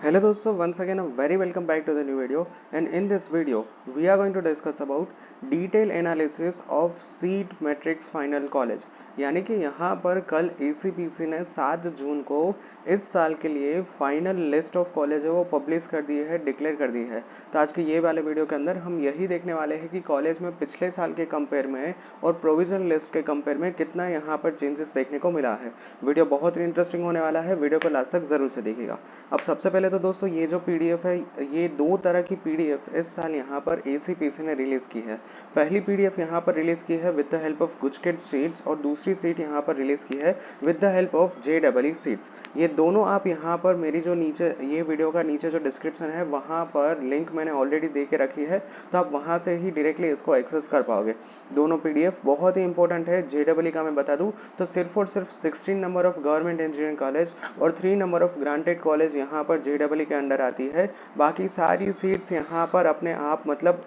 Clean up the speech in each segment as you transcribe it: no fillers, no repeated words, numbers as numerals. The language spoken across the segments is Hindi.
Hello दोस्तों, once again a very welcome back to the new video, and in this video we are going to discuss about detail analysis of seat matrix final college। यानी कि यहाँ पर कल ACPC ने 7 जून को इस साल के लिए फाइनल लिस्ट ऑफ कॉलेज है वो पब्लिश कर दी है, डिक्लेयर कर दी है। तो आज के ये वाले वीडियो के अंदर हम यही देखने वाले हैं कि कॉलेज में पिछले साल के कंपेयर में और प्रोविजनल लिस्ट के कंपेयर में कितना यहाँ पर चेंजेस देखने को मिला है। वीडियो बहुत ही इंटरेस्टिंग होने वाला है, वीडियो को लास्ट तक जरूर से देखिएगा। अब सबसे पहले तो दोस्तों ये जो पीडीएफ है, ये दो तरह की पीडीएफ इस साल यहाँ पर एसीपीसी ने रिलीज की है। पहली पीडीएफ यहाँ पर रिलीज की है with the help of GUJCET seats और दूसरी सीट यहाँ पर रिलीज की है with the help of JW seats. ये दोनों आप यहाँ पर मेरी जो नीचे ये वीडियो का नीचे जो डिस्क्रिप्शन है वहाँ पर लिंक मैंने ऑलरेडी दे के रखी है, तो आप वहाँ से ही डायरेक्टली इसको एक्सेस कर पाओगे। दोनों पीडीएफ बहुत ही इंपॉर्टेंट है। जेडब्ल्यू का मैं बता दूं तो सिर्फ और सिर्फ 16 number of government engineering college और 3 नंबर ऑफ ग्रांटेड कॉलेज यहाँ पर जेडब्ल्यू के अंडर आती है। बाकी सारी सीट्स यहाँ पर अपने आप मतलब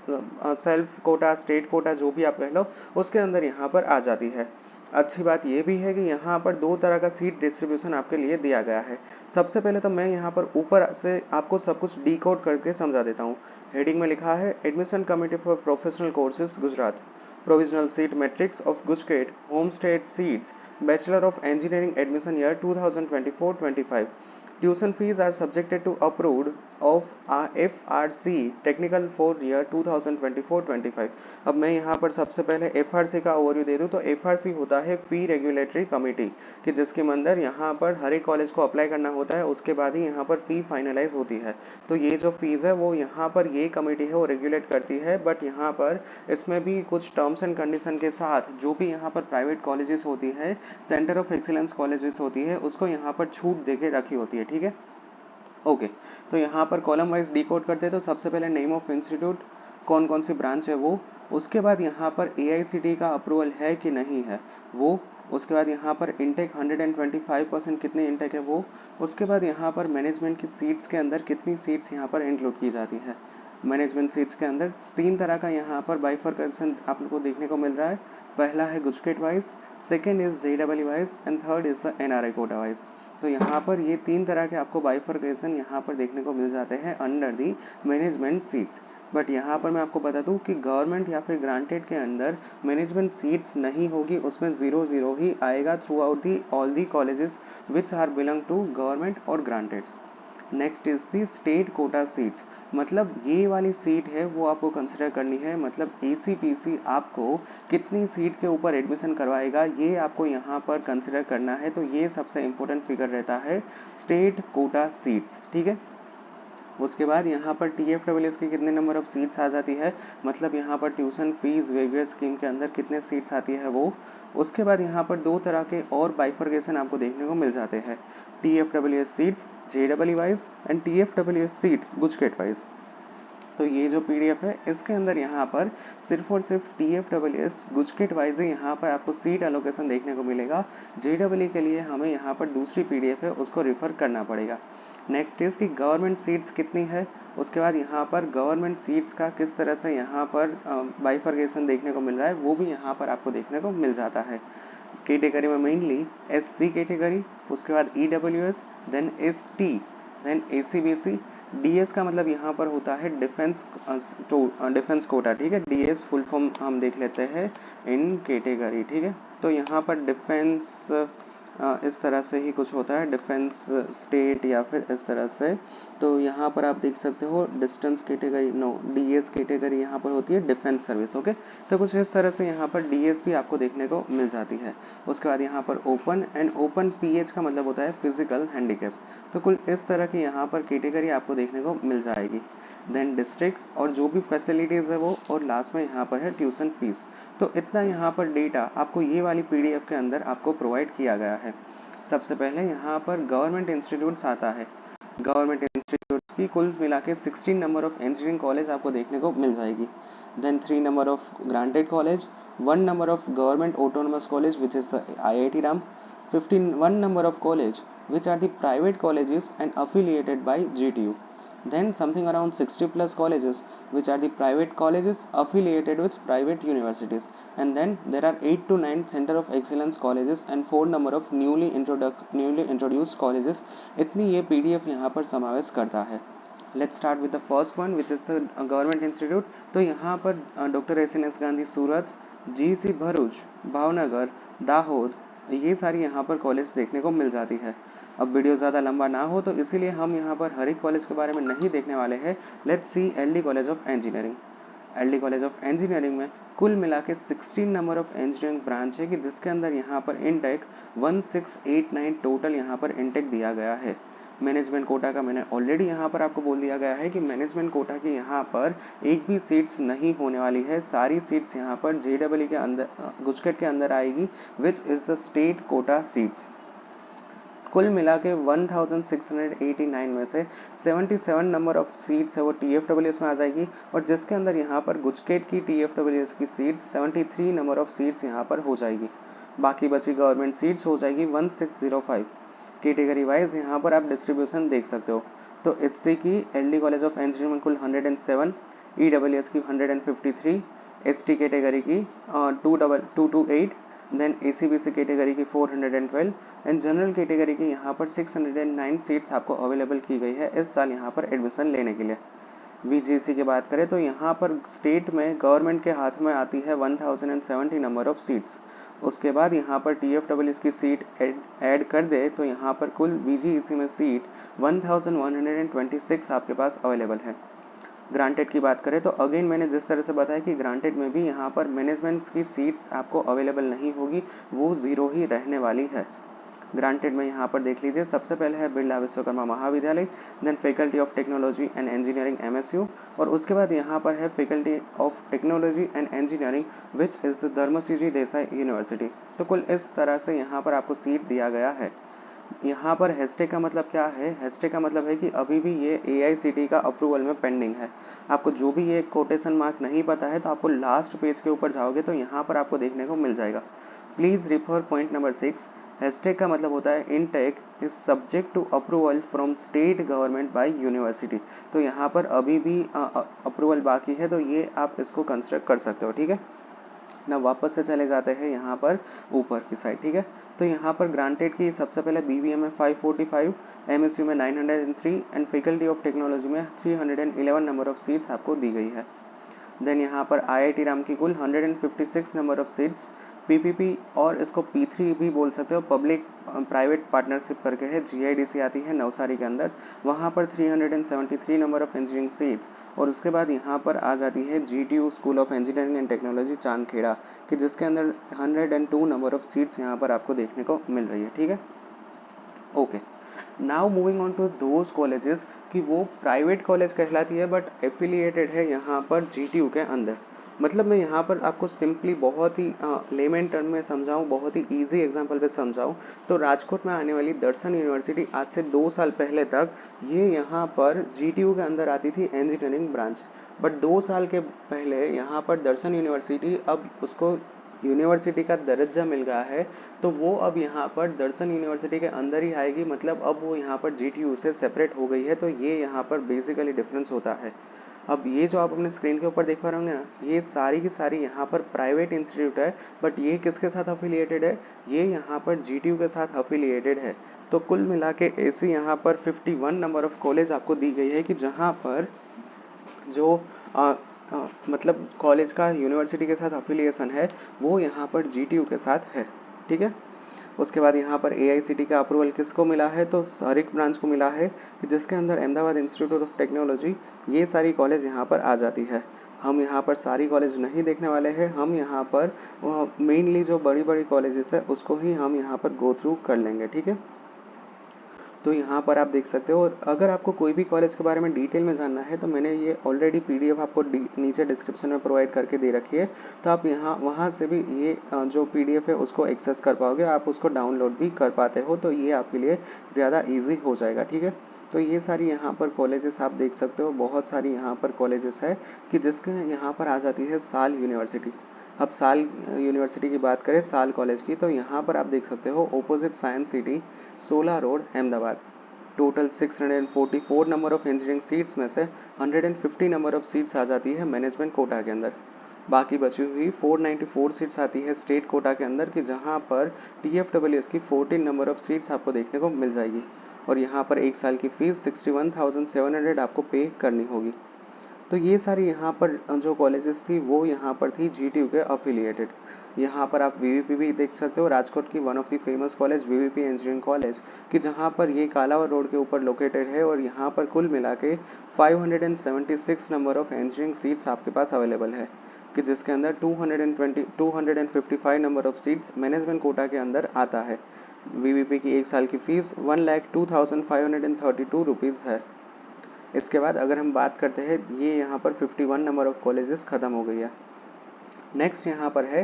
सेल्फ कोटा, स्टेट कोटा, जो भी आप कह लो, उसके अंदर यहाँ पर आ जाती है। अच्छी बात यह भी है कि यहाँ पर दो तरह का सीट डिस्ट्रीब्यूशन आपके लिए दिया गया है। सबसे पहले तो मैं यहाँ पर ऊपर से आपको सब कुछ डिकोड करके समझा देता हूँ। हेडिंग में लिखा है admission committee for professional courses Gujarat, provisional seat matrix of Gujarat, home state seats, Bachelor of Engineering admission year 2024-25. Tuition fees are subjected to approved of FRC technical for year 2024-25। अब मैं यहाँ पर सबसे पहले FRC का ओवरव्यू दे दूँ तो FRC होता है फी रेगुलेटरी कमेटी, कि जिसके अंदर यहाँ पर हर एक कॉलेज को अप्लाई करना होता है, उसके बाद ही यहाँ पर फी फाइनलाइज होती है। तो ये जो फीस है वो यहाँ पर ये कमेटी है वो रेगुलेट करती है, बट यहाँ पर इसमें भी कुछ टर्म्स एंड कंडीशन के साथ जो भी यहाँ पर प्राइवेट कॉलेजेस होती है, सेंटर ऑफ एक्सीलेंस कॉलेजेस होती है, उसको यहाँ पर छूट देके रखी होती है। ठीक है, ओके। तो यहाँ पर कॉलम वाइज डिकोड करते हैं। तो सबसे पहले नेम ऑफ इंस्टीट्यूट, कौन कौन सी ब्रांच है वो, उसके बाद यहाँ पर AICTE का अप्रूवल है कि नहीं है वो, उसके बाद यहाँ पर इंटेक 125% कितनी इंटेक है वो, उसके बाद यहाँ पर मैनेजमेंट की सीट्स के अंदर कितनी सीट्स यहाँ पर इंक्लूड की जाती है। मैनेजमेंट सीट्स के अंदर तीन तरह का यहाँ पर बाइफरकेशन आप लोग को देखने को मिल रहा है। पहला है GUJCET wise, second is JW wise and third is the NRI quota wise. तो यहाँ पर ये तीन तरह के आपको बाइफरकेशन यहाँ पर देखने को मिल जाते हैं under the management seats. But यहाँ पर मैं आपको बता दूं कि गवर्नमेंट या फिर ग्रांटेड के अंदर मैनेजमेंट सीट्स नहीं होगी, उसमें 0-0 ही आएगा throughout the all the colleges which are belong to government और granted. Next is the state quota seats, मतलब ये वाली सीट है वो आपको कंसिडर करनी है, मतलब ACPC आपको कितनी सीट के ऊपर एडमिशन करवाएगा ये आपको यहाँ पर कंसिडर करना है। तो ये सबसे इंपॉर्टेंट फिगर रहता है, स्टेट कोटा सीट्स। ठीक है, उसके बाद यहाँ पर TFWS की कितने नंबर ऑफ सीट्स आ जाती है, मतलब यहाँ पर ट्यूशन फीस वेवियर स्कीम के अंदर कितने सीट्स आती है वो। उसके बाद यहाँ पर दो तरह के और बाइफरकेशन आपको देखने को मिल जाते हैं, TFWS seats JW wise and TFWS seat GUJCET wise. तो ये जो पीडीएफ है इसके अंदर यहाँ पर सिर्फ और सिर्फ TFWS गुजकेट वाइज ही यहाँ पर आपको सीट एलोकेशन देखने को मिलेगा। JW के लिए हमें यहाँ पर दूसरी पीडीएफ है उसको रिफर करना पड़ेगा। नेक्स्ट इज कि गवर्नमेंट सीट्स कितनी है, उसके बाद यहाँ पर गवर्नमेंट सीट्स का किस तरह से यहाँ पर बाइफरकेशन देखने को मिल रहा है वो भी यहाँ पर आपको देखने को मिल जाता है। कैटेगरी में मेनली SC कैटेगरी, उसके बाद EWS, then ST, then ACBC। DS का मतलब यहाँ पर होता है डिफेंस डिफेंस कोटा। ठीक है, DS फुल फॉर्म हम देख लेते हैं इन कैटेगरी। ठीक है, तो यहाँ पर डिफेंस इस तरह से ही कुछ होता है, डिफेंस स्टेट या फिर इस तरह से। तो यहाँ पर आप देख सकते हो distance category, no DS category यहाँ पर होती है डिफेंस सर्विस। ओके, तो कुछ इस तरह से यहाँ पर DS भी आपको देखने को मिल जाती है। उसके बाद यहाँ पर ओपन एंड ओपन PH का मतलब होता है फिजिकल हैंडीकैप। तो कुल इस तरह की यहाँ पर कैटेगरी आपको देखने को मिल जाएगी। देन डिस्ट्रिक्ट और जो भी फैसिलिटीज़ है वो, और लास्ट में यहाँ पर है ट्यूशन फीस। तो इतना यहाँ पर डेटा आपको ये वाली पीडीएफ के अंदर आपको प्रोवाइड किया गया है। सबसे पहले यहाँ पर गवर्नमेंट इंस्टीट्यूट्स आता है। गवर्नमेंट इंस्टीट्यूट्स की कुल मिला के 16 नंबर ऑफ इंजीनियरिंग कॉलेज आपको देखने को मिल जाएगी। Then 3 number of granted college, 1 number of government autonomous college which is IIT Ram, 1 number of college which are the private colleges and affiliated by GTU. then something around 60 plus colleges which are the private colleges affiliated with private universities, and then there are 8 to 9 center of excellence colleges and 4 number of newly introduced colleges. इतनी ये पीडीएफ यहाँ पर समावेश करता है. Let's start with the first one which is the government institute. तो यहाँ पर doctor S N S Gandhi Surat, GC Bharuch, Bhavnagar, Dahod, ये सारी यहाँ पर कॉलेज देखने को मिल जाती है. अब वीडियो ज़्यादा लंबा ना हो तो इसीलिए हम यहाँ पर हर एक कॉलेज के बारे में नहीं देखने वाले हैं. Let's see LD college of engineering. LD college of engineering में कुल मिला के 16 नंबर ऑफ इंजीनियरिंग ब्रांच है कि जिसके अंदर यहाँ पर इनटेक 1689 टोटल यहाँ पर इनटेक दिया गया है. मैनेजमेंट कोटा का मैंने ऑलरेडी यहाँ पर आपको बोल दिया गया है कि मैनेजमेंट कोटा की यहाँ पर एक भी सीट्स नहीं होने वाली है. सारी सीट्स यहाँ पर जेडब्ल्यू के अंदर गुजकेट के अंदर आएगी विच is the state quota seats. कुल मिला के 1689 में से 77 नंबर ऑफ सीट्स है वो TFWS में आ जाएगी, और जिसके अंदर यहाँ पर गुजकेट की TFWS की सीट्स 73 नंबर ऑफ सीट्स यहाँ पर हो जाएगी. बाकी बची गवर्नमेंट सीट्स हो जाएगी 1605. कैटेगरी वाइज यहाँ पर आप डिस्ट्रीब्यूशन देख सकते हो. तो एससी की एलडी कॉलेज ऑफ इंजीनियरिंग में कुल 107, ईडब्ल्यूएस की 153, एसटी कैटेगरी की 228, देन एसीबीसी कैटेगरी की 412 एंड जनरल कैटेगरी की यहाँ पर 609 सीट्स आपको अवेलेबल की गई है इस साल यहाँ पर एडमिशन लेने के लिए. वीजीसी की बात करें तो यहाँ पर स्टेट में गवर्नमेंट के हाथ में आती है 1070 नंबर ऑफ सीट्स. उसके बाद यहाँ पर TFWS की सीट ऐड कर दे तो यहाँ पर कुल VGEC में सीट 1126 आपके पास अवेलेबल है. ग्रांटेड की बात करें तो अगेन मैंने जिस तरह से बताया कि ग्रांटेड में भी यहाँ पर मैनेजमेंट की सीट्स आपको अवेलेबल नहीं होगी, वो ज़ीरो ही रहने वाली है. ग्रांटेड में यहाँ पर देख लीजिए, सबसे पहले है Birla Vishwakarma Mahavidyalaya, then faculty of technology and engineering MSU, और उसके बाद यहाँ पर है faculty of technology and engineering which is the Dharmsinh Desai university. तो कुल इस तरह से यहाँ पर आपको सीट दिया गया है. यहाँ पर हैशटैग का मतलब क्या है? हैशटैग का मतलब है कि अभी भी ये AICTE का अप्रूवल में पेंडिंग है. आपको जो भी ये कोटेशन मार्क नहीं पता है तो आपको लास्ट पेज के ऊपर जाओगे तो यहाँ पर आपको देखने को मिल जाएगा. Please refer point number 6. Hashtag का मतलब होता है intake is subject to approval from state government by university. तो यहाँ पर अभी भी अप्रूवल बाकी है, तो ये आप इसको कंस्ट्रक्ट कर सकते हो. ठीक है ना. वापस से चले जाते हैं यहाँ पर ऊपर की साइड. ठीक है, तो यहाँ पर ग्रांटेड की सबसे पहले BBA में 545, MSU में 903 एंड फैकल्टी ऑफ टेक्नोलॉजी में 311 नंबर ऑफ सीट्स आपको दी गई है. देन यहाँ पर IIT राम की कुल 156 नंबर ऑफ सीट्स, PPP और इसको P3 भी बोल सकते हो, पब्लिक प्राइवेट पार्टनरशिप करके है, GIDC आती है नवसारी के अंदर, वहाँ पर 373 नंबर ऑफ इंजीनियरिंग सीट्स. और उसके बाद यहाँ पर आ जाती है GTU school of engineering and technology Chandkheda कि जिसके अंदर 102 नंबर ऑफ सीट्स यहाँ पर आपको देखने को मिल रही है. ठीक है, okay. Now moving on to those colleges कि वो प्राइवेट कॉलेज कहलाती है बट एफिलिएटेड है यहाँ पर GTU के अंदर. मतलब मैं यहाँ पर आपको सिंपली बहुत ही लेमन टर्म में समझाऊँ, बहुत ही इजी एग्जांपल पे समझाऊँ तो राजकोट में आने वाली दर्शन यूनिवर्सिटी आज से 2 साल पहले तक ये यहाँ पर GTU के अंदर आती थी इंजीनियरिंग ब्रांच. बट 2 साल के पहले यहाँ पर दर्शन यूनिवर्सिटी अब उसको यूनिवर्सिटी का दर्जा मिल गया है, तो वो अब यहाँ पर दर्शन यूनिवर्सिटी के अंदर ही आएगी. मतलब अब वो यहाँ पर GTU से सेपरेट हो गई है. तो ये यहाँ पर बेसिकली डिफरेंस होता है. अब ये जो आप अपने स्क्रीन के ऊपर देख पा रहे होंगे ना, ये सारी की सारी यहाँ पर प्राइवेट इंस्टीट्यूट है, बट ये किसके साथ अफिलिएटेड है? ये यहाँ पर GTU के साथ अफिलिएटेड है. तो कुल मिला के ऐसी यहाँ पर 51 नंबर ऑफ कॉलेज आपको दी गई है कि जहाँ पर जो मतलब कॉलेज का यूनिवर्सिटी के साथ अफिलिएशन है वो यहाँ पर GTU के साथ है. ठीक है, उसके बाद यहाँ पर AICTE का अप्रूवल किसको मिला है? तो हर एक ब्रांच को मिला है कि जिसके अंदर अहमदाबाद इंस्टीट्यूट ऑफ टेक्नोलॉजी, ये सारी कॉलेज यहाँ पर आ जाती है. हम यहाँ पर सारी कॉलेज नहीं देखने वाले हैं, हम यहाँ पर मेनली जो बड़ी बड़ी कॉलेजेस है उसको ही हम यहाँ पर गो थ्रू कर लेंगे. ठीक है, तो यहाँ पर आप देख सकते हो. और अगर आपको कोई भी कॉलेज के बारे में डिटेल में जानना है तो मैंने ये ऑलरेडी PDF आपको नीचे डिस्क्रिप्शन में प्रोवाइड करके दे रखी है, तो आप यहाँ वहाँ से भी ये जो PDF है उसको एक्सेस कर पाओगे, आप उसको डाउनलोड भी कर पाते हो, तो ये आपके लिए ज़्यादा ईजी हो जाएगा. ठीक है, तो ये सारी यहाँ पर कॉलेजेस आप देख सकते हो, बहुत सारी यहाँ पर कॉलेजेस है कि जिसके यहाँ पर आ जाती है साल यूनिवर्सिटी. अब साल यूनिवर्सिटी की बात करें, साल कॉलेज की, तो यहाँ पर आप देख सकते हो opposite science city, 16 road, Ahmedabad. Total 644 number of engineering seats में से 150 नंबर ऑफ सीट्स आ जाती है मैनेजमेंट कोटा के अंदर। बाकी बची हुई 494 सीट्स आती है स्टेट कोटा के अंदर कि जहां पर TFWS की 14 नंबर ऑफ सीट्स आपको देखने को मिल जाएगी और यहाँ पर एक साल की फीस 61,700 आपको पे करनी होगी। तो ये सारी यहाँ पर जो कॉलेजेस थी वो यहाँ पर थी GTU के अफिलिएटेड। यहाँ पर आप VVP भी देख सकते हो, राजकोट की one of the famous college VVP engineering college कि जहाँ पर ये कालावर रोड के ऊपर लोकेटेड है और यहाँ पर कुल मिला के 576 नंबर ऑफ इंजीनियरिंग सीट्स आपके पास अवेलेबल है कि जिसके अंदर 255 number of seats management quota के अंदर आता है। VVP की एक साल की फीस 1,02,532 रुपीज़ है। इसके बाद अगर हम बात करते हैं, ये यहाँ पर 51 नंबर ऑफ कॉलेजेस ख़त्म हो गई है। नेक्स्ट यहाँ पर है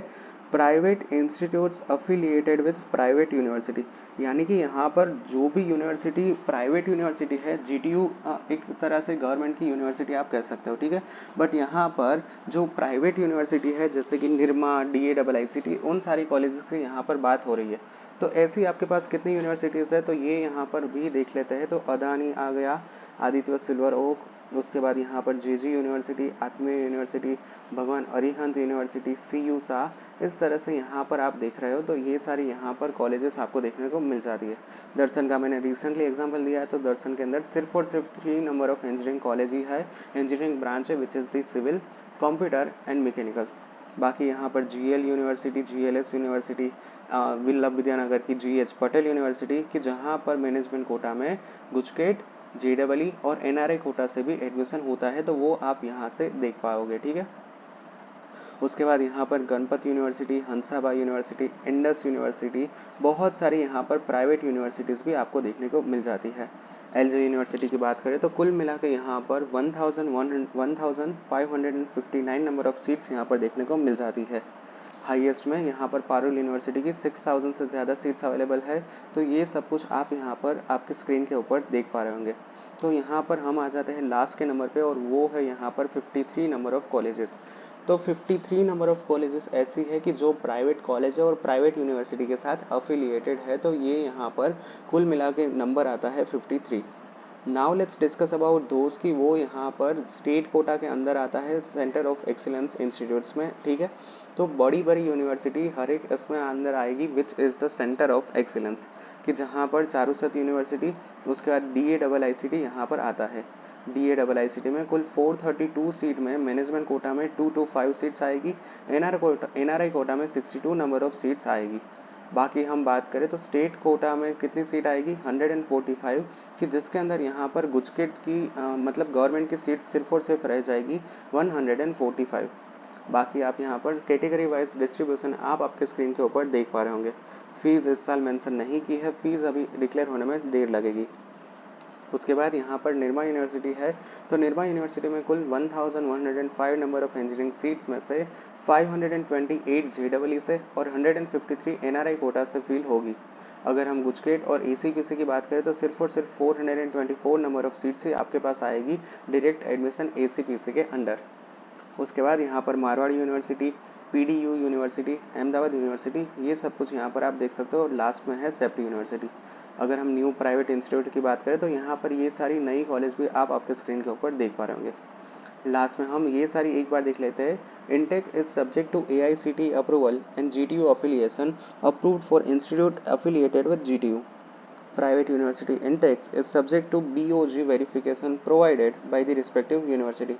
private institutes affiliated with private university, यानी कि यहाँ पर जो भी यूनिवर्सिटी प्राइवेट यूनिवर्सिटी है, GTU एक तरह से गवर्नमेंट की यूनिवर्सिटी आप कह सकते हो, ठीक है। बट यहाँ पर जो प्राइवेट यूनिवर्सिटी है जैसे कि निरमा, DAIICT, उन सारी कॉलेजेस की यहाँ पर बात हो रही है। तो ऐसी आपके पास कितनी यूनिवर्सिटीज़ है तो ये यहाँ पर भी देख लेते हैं। तो अदानी आ गया, आदित्य सिल्वर ओक, उसके बाद यहाँ पर JG यूनिवर्सिटी, आत्मीय यूनिवर्सिटी, भगवान अरिहंत यूनिवर्सिटी, CU शाह, इस तरह से यहाँ पर आप देख रहे हो। तो ये सारी यहाँ पर कॉलेजेस आपको देखने को मिल जाती है। दर्शन का मैंने रिसेंटली एग्जांपल दिया है, तो दर्शन के अंदर सिर्फ और सिर्फ 3 नंबर ऑफ इंजीनियरिंग कॉलेज ही है, इंजीनियरिंग ब्रांच है, which is the civil, computer and mechanical. बाकी यहाँ पर GL university, GLS university, Vallabh Vidyanagar की GH पटेल यूनिवर्सिटी कि जहाँ पर मैनेजमेंट कोटा में गुजकेट, JEE और NRI कोटा से भी एडमिशन होता है, तो वो आप यहाँ से देख पाओगे, ठीक है। उसके बाद यहाँ पर Ganpat university, Hansabai university, Indus university, बहुत सारी यहाँ पर प्राइवेट यूनिवर्सिटीज़ भी आपको देखने को मिल जाती है। LJ यूनिवर्सिटी की बात करें तो कुल मिला के यहाँ पर 1559 नंबर ऑफ सीट्स यहाँ पर देखने को मिल जाती है। हाईएस्ट में यहाँ पर पारुल यूनिवर्सिटी की 6000 से ज़्यादा सीट्स अवेलेबल है। तो ये सब कुछ आप यहाँ पर आपके स्क्रीन के ऊपर देख पा रहे होंगे। तो यहाँ पर हम आ जाते हैं लास्ट के नंबर पे और वो है यहाँ पर 53 नंबर ऑफ कॉलेजेस। तो 53 नंबर ऑफ कॉलेजेस ऐसी है कि जो प्राइवेट कॉलेज है और प्राइवेट यूनिवर्सिटी के साथ अफिलिएटेड है। तो ये यहाँ पर कुल मिला के नंबर आता है 53। नाउ लेट्स डिस्कस अबाउट दोस्त की वो यहाँ पर स्टेट कोटा के अंदर आता है सेंटर ऑफ एक्सीलेंस इंस्टीट्यूट्स में, ठीक है। तो बड़ी बड़ी यूनिवर्सिटी हर एक इसमें अंदर आएगी विच is the centre of excellence कि जहाँ पर चारूसत यूनिवर्सिटी, उसके बाद DAIICT यहाँ पर आता है। DAIICT में कुल 432 सीट में मैनेजमेंट कोटा में 225 सीट्स आएगी, NRI कोटा में 62 नंबर ऑफ सीट्स आएगी। बाकी हम बात करें तो स्टेट कोटा में कितनी सीट आएगी 145 कि जिसके अंदर यहाँ पर गुजकेट की मतलब गवर्नमेंट की सीट सिर्फ और सिर्फ रह जाएगी 145। बाकी आप यहाँ पर कैटेगरी वाइज डिस्ट्रीब्यूशन आप आपके स्क्रीन के ऊपर देख पा रहे होंगे। फीस इस साल मेंशन नहीं की है, फीस अभी डिक्लेयर होने में देर लगेगी। उसके बाद यहाँ पर निरमा यूनिवर्सिटी है। तो निरमा यूनिवर्सिटी में कुल 1105 नंबर ऑफ इंजीनियरिंग सीट्स में से 528 JEE से और 153 NRI कोटा से फिल होगी। अगर हम गुजकेट और ACPC की बात करें तो सिर्फ और सिर्फ 424 नंबर ऑफ सीट्स ही आपके पास आएगी डायरेक्ट एडमिशन ACPC के अंडर। उसके बाद यहाँ पर Marwari university, PDU university, Ahmedabad university, ये सब कुछ यहाँ पर आप देख सकते हो। और लास्ट में है सेप्ट यूनिवर्सिटी। अगर हम न्यू प्राइवेट इंस्टीट्यूट की बात करें तो यहाँ पर ये सारी नई कॉलेज भी आप आपके स्क्रीन के ऊपर देख पा रहे होंगे। लास्ट में हम ये सारी एक बार देख लेते हैं। Intake is subject to AICTE approval and GTU affiliation approved for institute affiliated with GTU. Private university intakes is subject to BOG verification provided by the respective university.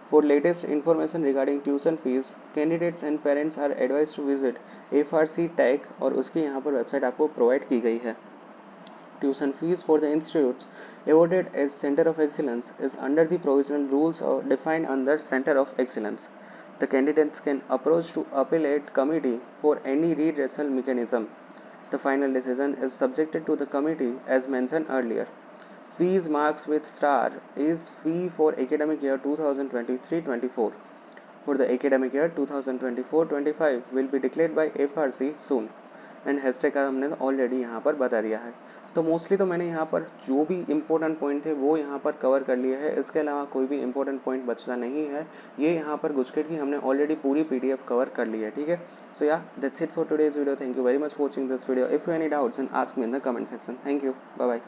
For latest information regarding tuition fees, candidates and parents are advised to visit FRC Tech और उसकी यहाँ पर वेबसाइट आपको प्रोवाइड की गई है। Tuition fees for the institutes awarded as Center of Excellence is under the provisional rules defined under Center of Excellence. The candidates can approach to appellate committee for any redressal mechanism. The final decision is subjected to the committee as mentioned earlier. Fees marks with star is fee for academic year 2023-24. For the academic year 2024-25 will be declared by FRC soon. And hashtag का हमने ऑलरेडी यहाँ पर बता दिया है। तो मोस्टली तो मैंने यहाँ पर जो भी इंपॉर्टेंट पॉइंट थे वो यहाँ पर कवर कर लिए है। इसके अलावा कोई भी इंपॉर्टेंट पॉइंट बचता नहीं है। ये यहाँ पर गुजकेट की हमने ऑलरेडी पूरी PDF कवर कर ली है, ठीक है। So yeah that's it for today's video. Thank you very much for watching this video. If you any doubts and ask me in the comment section. Thank you, bye bye.